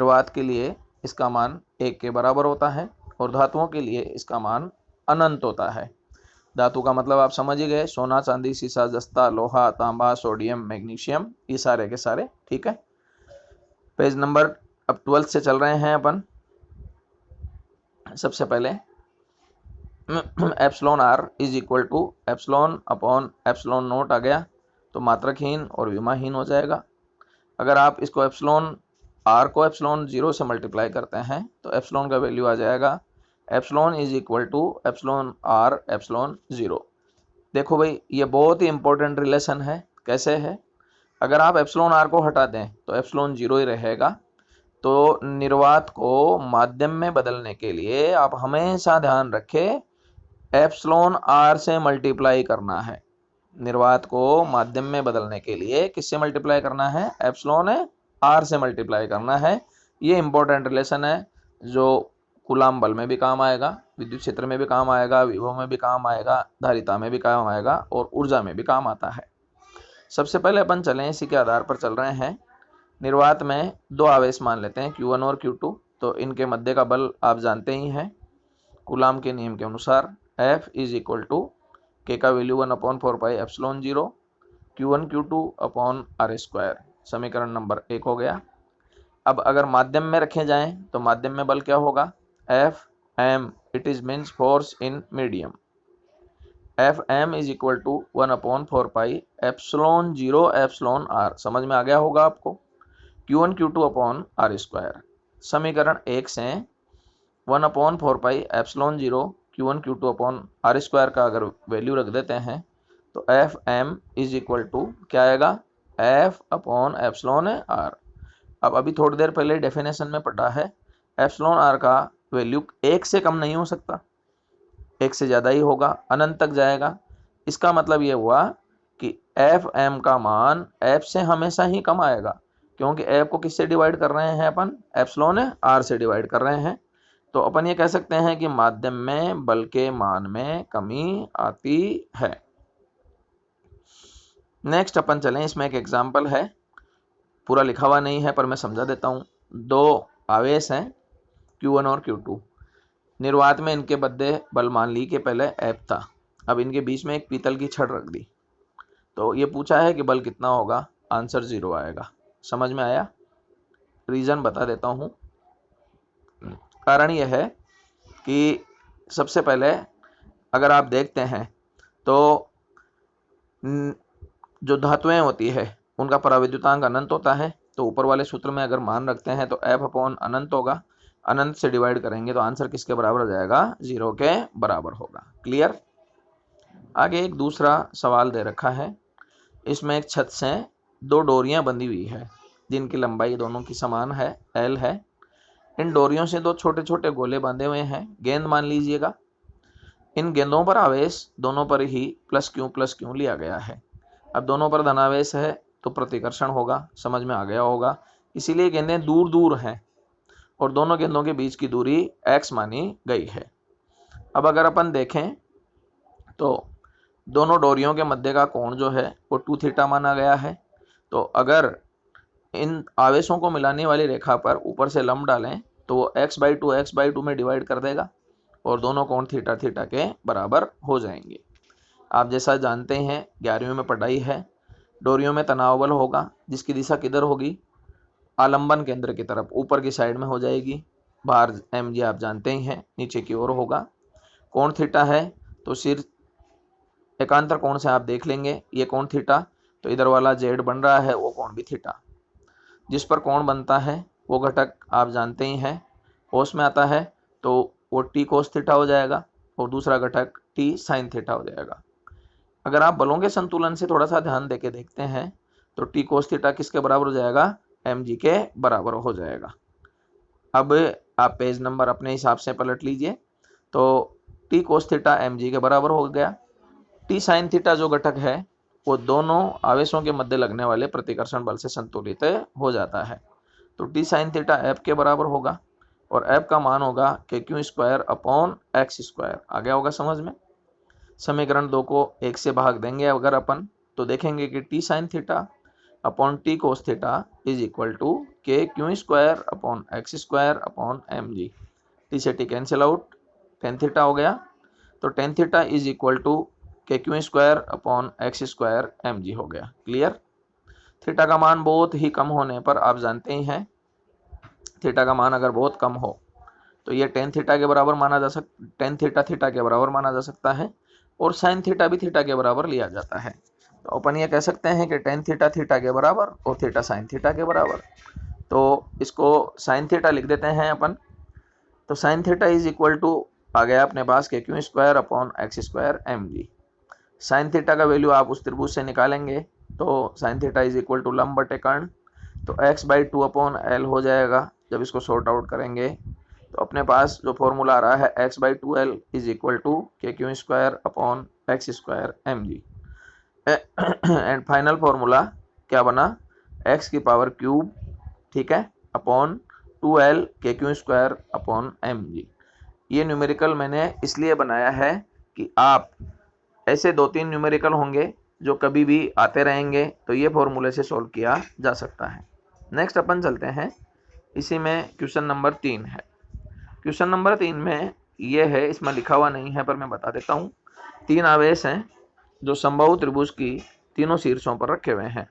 निर्वात के लिए इसका मान 1 के बराबर होता है और धातुओं के लिए इसका मान अनंत होता है। धातु का मतलब आप समझ ही गए, सोना, चांदी, सीसा, जस्ता, लोहा, तांबा, सोडियम, मैग्नीशियम, ये सारे के सारे। ठीक है, पेज नंबर अब 12th से चल रहे हैं अपन। सबसे पहले epsilon R is equal to epsilon upon epsilon note आ गया, तो मात्रकहीन और विमाहीन हो जाएगा। अगर आप इसको एप्सिलॉन आर को एप्सिलॉन 0 से मल्टीप्लाई करते हैं तो एप्सिलॉन का वैल्यू आ जाएगा epsilon is equal to epsilon R epsilon 0। देखो भाई, ये बहुत ही इंपॉर्टेंट रिलेशन है। कैसे है? अगर आप एप्सिलॉन आर को हटा दें तो एप्सिलॉन 0 ही रहेगा। तो निर्वात को माध्यम में बदलने के लिए आप हमेशा ध्यान रखें एप्सिलॉन आर से मल्टीप्लाई करना है। निर्वात को माध्यम में बदलने के लिए किससे मल्टीप्लाई करना है? एप्सिलॉन आर से मल्टीप्लाई करना है। ये इंपॉर्टेंट रिलेशन है जो कूलाम बल में भी काम आएगा, विद्युत क्षेत्र में भी काम आएगा, विभव में भी काम आएगा, धारिता में भी काम आएगा और ऊर्जा में भी काम आता है। सबसे पहले अपन चलें, इसी के आधार पर चल रहे हैं। निर्वात में दो आवेश मान लेते हैं Q1 और Q2। तो इनके मध्य का बल आप जानते ही हैं, कूलाम के नियम के अनुसार F is equal to K का वैल्यू 1/4πε0 Q1 Q2 अपॉन R²। समीकरण नंबर 1 हो गया। अब अगर माध्यम में रखे जाएं तो माध्यम में बल क्या होगा? F m, it is means force in medium. F M is equal to 1/4πε0 epsilon R. समझ में आ गया होगा आपको। Q1 Q2 अपॉन R²। समीकरण 1 से 1/4πε0 Q1 Q2 अपॉन R² का अगर वैल्यू रख देते हैं तो F M is equal to क्या आएगा? F upon epsilon R. अब अभी थोड़ी देर पहले डेफिनेशन में पढ़ा है, एप्सिलॉन आर का वैल्यू 1 से कम नहीं हो सकता, 1 से ज़्यादा ही होगा, अनंत तक जाएगा। इसका मतलब ये हुआ कि एफ एम का मान एफ से हमेशा ही कम आएगा, क्योंकि एफ को किससे डिवाइड कर रहे हैं अपन? एप्सिलॉन आर से डिवाइड कर रहे हैं। तो अपन ये कह सकते हैं कि माध्यम में बल के मान में कमी आती है। नेक्स्ट अपन चलें, इसमें एक एग्जाम्पल है, पूरा लिखा हुआ नहीं है पर मैं समझा देता हूँ। दो आवेश हैं Q1 और Q2। निर्वात में इनके बदले बल मान ली कि पहले F था, अब इनके बीच में एक पीतल की छड़ रख दी, तो ये पूछा है कि बल कितना होगा? आंसर 0 आएगा। समझ में आया? रीज़न बता देता हूँ। कारण यह है कि सबसे पहले अगर आप देखते हैं तो जो धातुएं होती है उनका पराविद्युतांक अनंत होता है। तो ऊपर वाले सूत्र में अगर मान रखते हैं तो F अपॉन अनंत होगा, अनंत से डिवाइड करेंगे तो आंसर किसके बराबर हो जाएगा? 0 के बराबर होगा। क्लियर? आगे एक दूसरा सवाल दे रखा है। इसमें एक छत से दो डोरियां बंधी हुई है जिनकी लंबाई दोनों की समान है, L है। इन डोरियों से दो छोटे छोटे गोले बांधे हुए हैं, गेंद मान लीजिएगा। इन गेंदों पर आवेश दोनों पर ही प्लस क्यू लिया गया है। अब दोनों पर धनावेश है तो प्रतिकर्षण होगा, समझ में आ गया होगा। इसीलिए गेंदें दूर दूर हैं और दोनों गेंदों के बीच की दूरी x मानी गई है। अब अगर अपन देखें तो दोनों डोरियों के मध्य का कोण जो है वो 2 थीटा माना गया है। तो अगर इन आवेशों को मिलाने वाली रेखा पर ऊपर से लंब डालें तो वो x/2 में डिवाइड कर देगा और दोनों कोण थीटा थीटा के बराबर हो जाएंगे। आप जैसा जानते हैं 11वीं में पढ़ाई है, डोरियों में तनाव बल होगा जिसकी दिशा किधर होगी? आलंबन केंद्र की तरफ, ऊपर की साइड में हो जाएगी। भार mg आप जानते ही हैं, नीचे की ओर होगा। कोण थीटा है तो सिर एकांतर कोण से आप देख लेंगे, ये कोण थीटा, तो इधर वाला z बन रहा है वो कोण भी थीटा। जिस पर कोण बनता है वो घटक आप जानते ही हैं, कोस में आता है तो वो t कोस थीटा हो जाएगा और दूसरा घटक t साइन थीटा हो जाएगा। अगर आप बलों के संतुलन से थोड़ा सा ध्यान देके देखते हैं तो t कोस थीटा किसके बराबर हो जाएगा? mg के बराबर हो जाएगा। अब आप पेज नंबर अपने हिसाब से पलट लीजिए तो t कोस थीटा mg के बराबर हो गया। t साइन थीटा जो घटक है वो दोनों आवेशों के मध्य लगने वाले प्रतिकर्षण बल से संतुलित हो जाता है। तो t साइन थीटा F के बराबर होगा और F का मान होगा KQ² अपॉन x²। आ गया होगा समझ में? समीकरण 2 को 1 से भाग देंगे अगर अपन तो देखेंगे कि t sine theta upon t cos theta is equal to K Q square upon X square upon M G. T से T cancel out, tan theta हो गया। तो tan theta is equal to K Q square upon X square M G हो गया। Clear. Theta का मान बहुत ही कम होने पर आप जानते ही हैं, थीटा का मान अगर बहुत कम हो तो ये टेन थीटा के बराबर माना जा सकता, टेन थीटा थीटा के बराबर माना जा सकता है, और साइन थीटा भी थीटा के बराबर लिया जाता है। तो अपन ये कह सकते हैं कि टेन थीटा थीटा के बराबर और थीटा साइन थीटा के बराबर। तो इसको साइन थीटा लिख देते हैं अपन। तो sine theta is equal to आ गया अपने पास K Q square upon X square M G. Sine theta का वैल्यू आप उस त्रिभुज से निकालेंगे तो sine theta is equal to लंब बटे कर्ण, तो X by two upon L हो जाएगा। जब इसको सॉर्ट आउट करेंगे तो अपने पास जो फॉर्मूला आ रहा है X by two L is equal to K Q square upon X square M G. And final formula क्या बना, एक्स की पावर क्यूब, ठीक है, upon two L K Q square upon M G. ये numerical मैंने इसलिए बनाया है कि आप ऐसे दो तीन न्यूमेरिकल होंगे जो कभी भी आते रहेंगे, तो ये फॉर्मूले से सॉल्व किया जा सकता है। नेक्स्ट अपन चलते हैं, इसी में क्वेश्चन नंबर 3 है। क्वेश्चन नंबर 3 में ये है, इसमें लिखा हुआ नहीं है पर मैं बता देता हूँ। तीन आवेश हैं जो समबाहु त्रिभुज की तीनों शीर्षों पर रखे हुए हैं।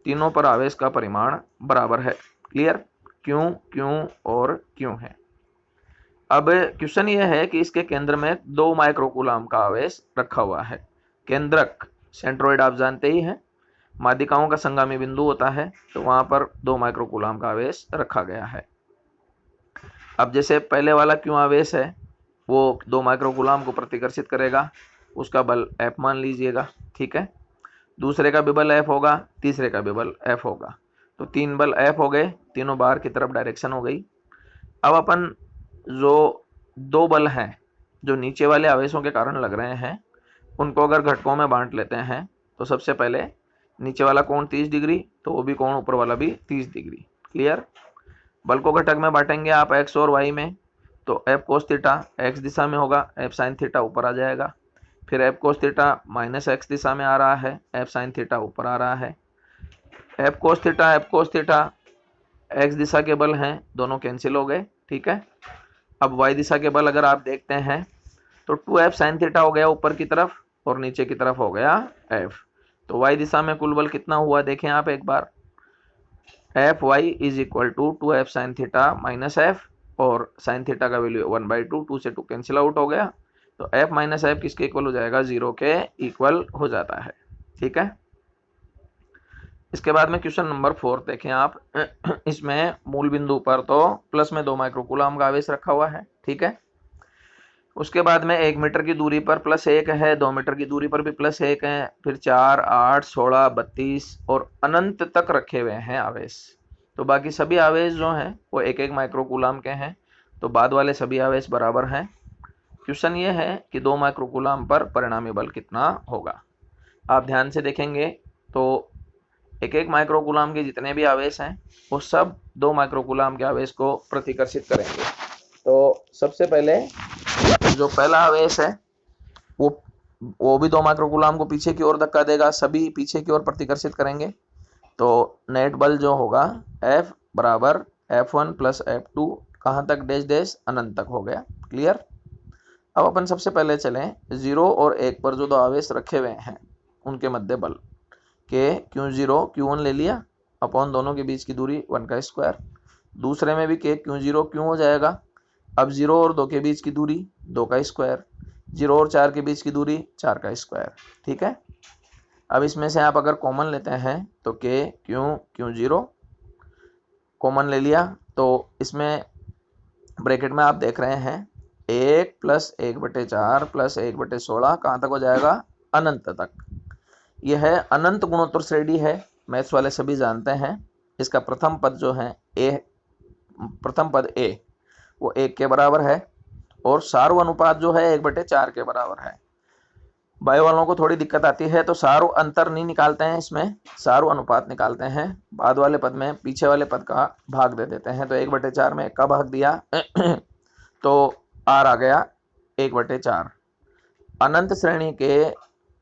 तीनों पर आवेश का परिमाण बराबर है। क्लियर। क्यों क्यों और क्यों है। अब क्वेश्चन ये है कि इसके केंद्र में 2 माइक्रोकूलम का आवेश रखा हुआ है। केंद्रक सेंट्रोइड आप जानते ही हैं, माध्यिकाओं का संगामी बिंदु होता है, तो वहां पर 2 माइक्रोकूलम का आवेश रखा गया है। अब जैसे पहले वाला क्यों आवेश है वो 2 माइक्रोकूलम को प्रतिकर्षित करेगा, उसका बल F मान लीजिएगा, ठीक है। दूसरे का भी बल F होगा, तीसरे का भी बल F होगा, तो 3 बल F हो गए, तीनों बाहर की तरफ डायरेक्शन हो गई। अब अपन जो 2 बल हैं जो नीचे वाले आवेशों के कारण लग रहे हैं, उनको अगर घटकों में बांट लेते हैं तो सबसे पहले नीचे वाला कोण 30 डिग्री, तो वो भी कोण ऊपर वाला भी 30 डिग्री। क्लियर। बल को घटक में बांटेंगे आप x और y में, तो f कोस थीटा x दिशा में होगा, f साइन थीटा ऊपर आ जाएगा। फिर f cos theta minus x दिशा में आ रहा है, f साइन थीटा ऊपर आ रहा है। f कोस थीटा x दिशा के बल हैं, दोनों कैंसिल हो गए, ठीक है। अब y दिशा के बल अगर आप देखते हैं तो 2f साइन थीटा हो गया ऊपर की तरफ और नीचे की तरफ हो गया f। तो y दिशा में कुल बल कितना हुआ देखें आप एक बार, F Y is equal to 2f sine theta minus F, और साइन थीटा का वैल्यू 1/2, 2 से 2 कैंसिल आउट हो गया, तो f माइनस एफ किसके इक्वल हो जाएगा, 0 के इक्वल हो जाता है, ठीक है। इसके बाद में क्वेश्चन नंबर 4 देखें आप। इसमें मूल बिंदु पर तो प्लस में 2 माइक्रोकूलम का आवेश रखा हुआ है, ठीक है। उसके बाद में 1 मीटर की दूरी पर +1 है, 2 मीटर की दूरी पर भी +1 है, फिर 4, 8, 16, 32 और अनंत तक रखे हुए हैं आवेश। तो बाकी सभी आवेश जो हैं वो 1-1 माइक्रोकूलम के हैं, तो बाद वाले सभी आवेश बराबर हैं। क्वेश्चन ये है कि 2 माइक्रोकूलम पर परिणामी बल कितना होगा। आप ध्यान से देखेंगे तो 1-1 माइक्रोकूलम के जितने भी आवेश हैं वो सब 2 माइक्रोकूलम के आवेश को प्रतिकर्षित करेंगे। तो सबसे पहले जो पहला आवेश है वो भी 2 माइक्रोकूलम को पीछे की ओर धक्का देगा, सभी पीछे की ओर प्रतिकर्षित करेंगे। तो नेट बल जो होगा F बराबर F1 प्लस F2, कहाँ तक, डैश डैश अनंत तक हो गया। क्लियर। अब अपन सबसे पहले चलें 0 और 1 पर जो 2 आवेश रखे हुए हैं उनके मध्य बल के Q0 Q1 ले लिया, अपॉन दोनों के बीच की दूरी 1 का स्क्वायर। दूसरे में भी के Q0 क्यों हो जाएगा, अब 0 और 2 के बीच की दूरी 2 का स्क्वायर, 0 और 4 के बीच की दूरी 4 का स्क्वायर, ठीक है। अब इसमें से आप अगर कॉमन लेते हैं तो के Q0 कॉमन ले लिया, तो इसमें ब्रैकेट में आप देख रहे हैं 1 प्लस 1/4 प्लस 1/16 कहाँ तक हो जाएगा, अनंत तक। यह है अनंत गुणोत्तर श्रेणी है, मैथ्स वाले सभी जानते हैं। इसका प्रथम पद जो है प्रथम पद a वो 1 के बराबर है, और सारू अनुपात जो है 1/4 के बराबर है। बायो वालों को थोड़ी दिक्कत आती है, तो सारू अंतर नहीं निकालते हैं, इसमें सारू अनुपात निकालते हैं। बाद वाले पद में पीछे वाले पद का भाग दे देते हैं, तो 1/4 में 1 का भाग दिया तो r आ गया 1/4। अनंत श्रेणी के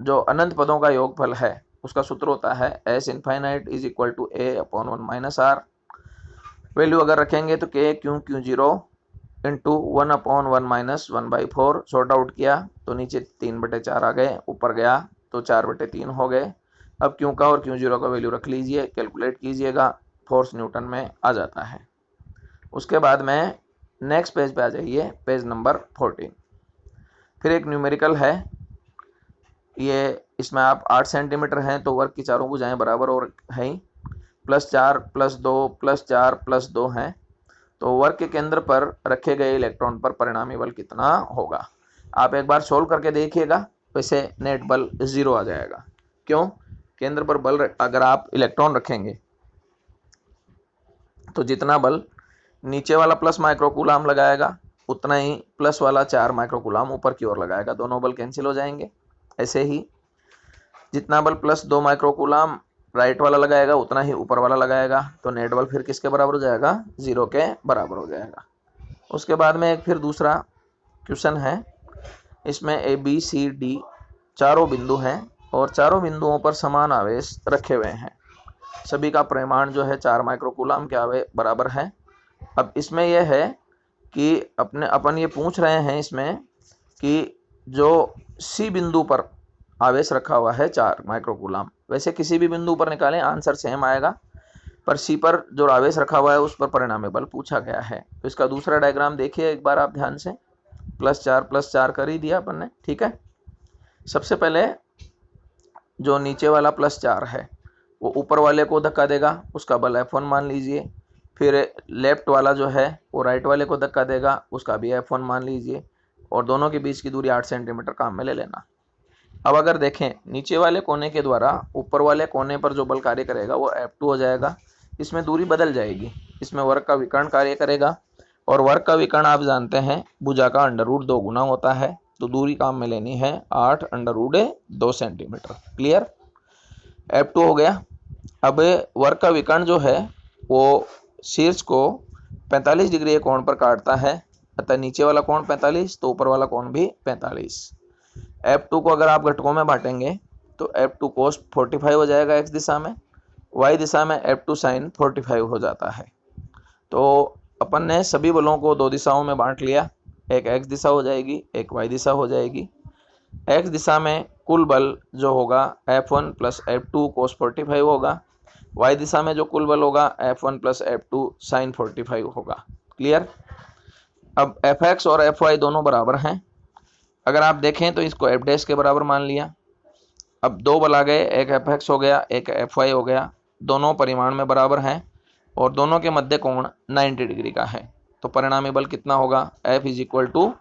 जो अनंत पदों का योगफल है उसका सूत्र होता है s infinite is equal to a/1 - r। Value अगर रखेंगे तो K Q Q zero into 1/1 minus 1/4 sort out किया तो नीचे 3/4 आ गए, ऊपर गया तो 4/3 हो गए। अब क्यू का और क्यू जीरो का वैल्यू रख लीजिए, कैलकुलेट कीजिएगा, फोर्स न्यूटन में आ जाता है। उसके बाद में नेक्स्ट पेज पे आ जाइए, पेज नंबर 14। फिर एक न्यूमेरिकल है, ये इसमें आप 8 सेंटीमीटर हैं तो वर्ग की चारों भुजाएं बराबर और हैं ही, +4 +2 +4 +2 हैं, तो वर्ग के केंद्र पर रखे गए इलेक्ट्रॉन पर परिणामी बल कितना होगा। आप एक बार सोल्व करके देखिएगा, वैसे नेट बल 0 आ जाएगा। क्यों? केंद्र पर बल अगर आप इलेक्ट्रॉन रखेंगे तो जितना बल नीचे वाला प्लस माइक्रोकूलाम लगाएगा उतना ही प्लस वाला 4 माइक्रोकूलाम ऊपर की ओर लगाएगा, दोनों बल कैंसिल हो जाएंगे। ऐसे ही जितना बल +2 माइक्रोकूलाम राइट वाला लगाएगा उतना ही ऊपर वाला लगाएगा, तो नेट बल फिर किसके बराबर हो जाएगा? 0 के बराबर हो जाएगा। उसके बाद में एक फिर दूसरा क्वेश्चन है, इसमें ए बी सी डी चारों बिंदु हैं और चारों बिंदुओं पर समान आवेश रखे हुए हैं, सभी का परिमाण जो है 4 माइक्रोकूलाम के बराबर है। अब इसमें यह है कि अपन ये पूछ रहे हैं इसमें कि जो सी बिंदु पर आवेश रखा हुआ है 4 माइक्रोकूलाम, वैसे किसी भी बिंदु पर निकालें आंसर सेम आएगा, पर सी पर जो आवेश रखा हुआ है उस पर परिणामी बल पूछा गया है। तो इसका दूसरा डायग्राम देखिए एक बार आप ध्यान से, +4 कर ही दिया अपन ने, ठीक है। सबसे पहले जो नीचे वाला +4 है वो ऊपर वाले को धक्का देगा, उसका बल F1 मान लीजिए। फिर लेफ्ट वाला जो है वो राइट वाले को धक्का देगा, उसका भी F1 मान लीजिए, और दोनों के बीच की दूरी 8 सेंटीमीटर काम में ले लेना। अब अगर देखें नीचे वाले कोने के द्वारा ऊपर वाले कोने पर जो बल कार्य करेगा वो F2 हो जाएगा, इसमें दूरी बदल जाएगी, इसमें वर्ग का विकर्ण कार्य करेगा, और वर्ग का विकर्ण आप जानते हैं भुजा का √2 गुना होता है, तो दूरी काम में लेनी है 8 √2 सेंटीमीटर। क्लियर? F2 हो गया। अब वर्ग का विकर्ण जो है वो शीर्ष को 45 डिग्री कोण पर काटता है, अतः नीचे वाला कोण 45 तो ऊपर वाला कोण भी 45। F2 को अगर आप घटकों में बांटेंगे तो F2 cos 45 हो जाएगा x दिशा में, y दिशा में F2 sin 45 हो जाता है। तो अपन ने सभी बलों को दो दिशाओं में बांट लिया, एक x दिशा हो जाएगी, एक y दिशा हो जाएगी। x दिशा में कुल बल जो होगा F1 + F2 cos 45 होगा, y दिशा में जो कुल बल होगा F1 + F2 sin 45 होगा। क्लियर? अब Fx और Fy दोनों बराबर हैं, अगर आप देखें तो इसको F' के बराबर मान लिया। अब दो बल आ गए, एक Fx हो गया एक Fy हो गया, दोनों परिमाण में बराबर हैं और दोनों के मध्य कोण 90 डिग्री का है, तो परिणामी बल कितना होगा? F =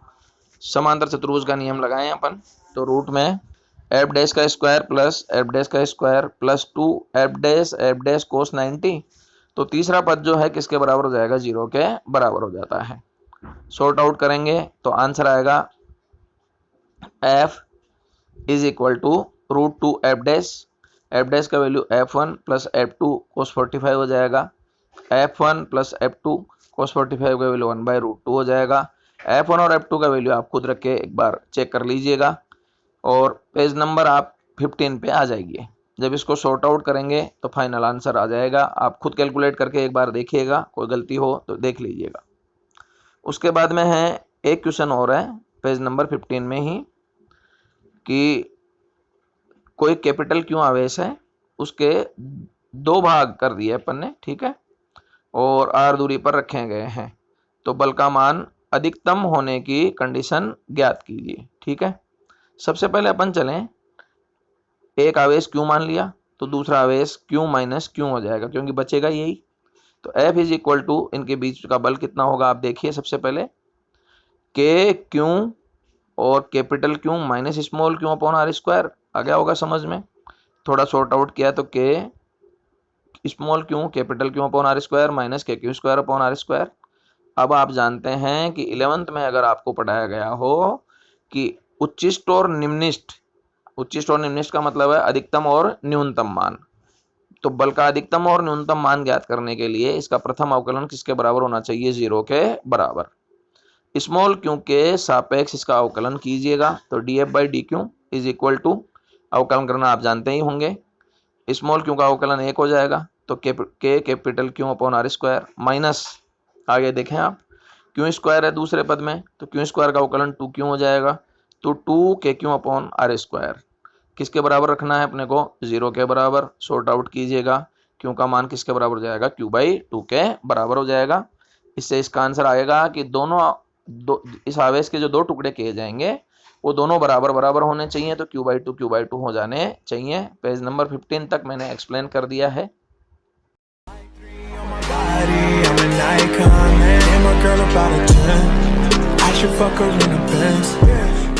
समांतर चतुर्भुज का नियम लगाएं अपन, तो रूट में F' का स्क्वायर प्लस F' का स्क्वायर प्लस 2F' cos 90, तो तीसरा पद जो है किसके बराबर हो जाएगा? 0 के बराबर हो जाता है। सॉर्ट आउट करेंगे तो आंसर आएगा F = √2F', F' का वैल्यू F1 + F2 cos 45 हो जाएगा, F1 + F2 cos 45 का वैल्यू 1/√2 हो जाएगा। F1 और F2 का वैल्यू आप खुद रख के एक बार चेक कर लीजिएगा और पेज नंबर आप 15 पे आ जाइए। जब इसको सॉर्ट आउट करेंगे तो फाइनल आंसर आ जाएगा, आप खुद कैलकुलेट करके एक बार देखिएगा, कोई गलती हो तो देख लीजिएगा। उसके बाद में है एक क्वेश्चन और है पेज नंबर 15 में ही, कि कोई कैपिटल क्यों आवेश है, उसके 2 भाग कर दिए अपन ने, ठीक है, और r दूरी पर रखे गए हैं, तो बल का मान अधिकतम होने की कंडीशन ज्ञात कीजिए। ठीक है, सबसे पहले अपन चलें, एक आवेश क्यों मान लिया तो दूसरा आवेश क्यों माइनस क्यों हो जाएगा, क्योंकि बचेगा यही। तो F = इनके बीच का बल कितना होगा, आप देखिए सबसे पहले K क्यों और कैपिटल क्यों माइनस स्मॉल क्यों अपॉन r², आ गया होगा समझ में। थोड़ा सॉर्ट आउट किया तो K स्मॉल क्यों कैपिटल क्यों upon r² minus KQ² upon r²। अब आप जानते हैं कि 11th में अगर आपको पढ़ाया गया हो कि उच्चिष्ट और निम्निष्ट, उच्चिष्ट और निम्निष्ट का मतलब है अधिकतम और न्यूनतम मान, तो बल का अधिकतम और न्यूनतम मान ज्ञात करने के लिए इसका प्रथम अवकलन किसके बराबर होना चाहिए? 0 के बराबर। स्मॉल क्यू के सापेक्ष इसका अवकलन कीजिएगा तो df/dq = अवकलन करना आप जानते ही होंगे, स्मॉल क्यू का अवकलन 1 हो जाएगा, तो K capital Q upon R square minus, आगे देखें आप क्यू स्क्वायर है दूसरे पद में, तो क्यू स्क्वायर का अवकलन 2 क्यू हो जाएगा, तो 2 क्यू अपॉन आर स्क्वायर किसके बराबर रखना है अपने को, 0 के बराबर। सॉर्ट आउट कीजिएगा, क्यू का मान किसके बराबर हो जाएगा, q/2 के बराबर हो जाएगा। इससे इसका आंसर आएगा कि इस आवेश के जो 2 टुकड़े किए जाएंगे वो दोनों बराबर बराबर होने चाहिए, तो q/2 हो जाने चाहिए। पेज नंबर 15 तक मैंने एक्सप्लेन कर दिया है। I should fuck her in a Benz.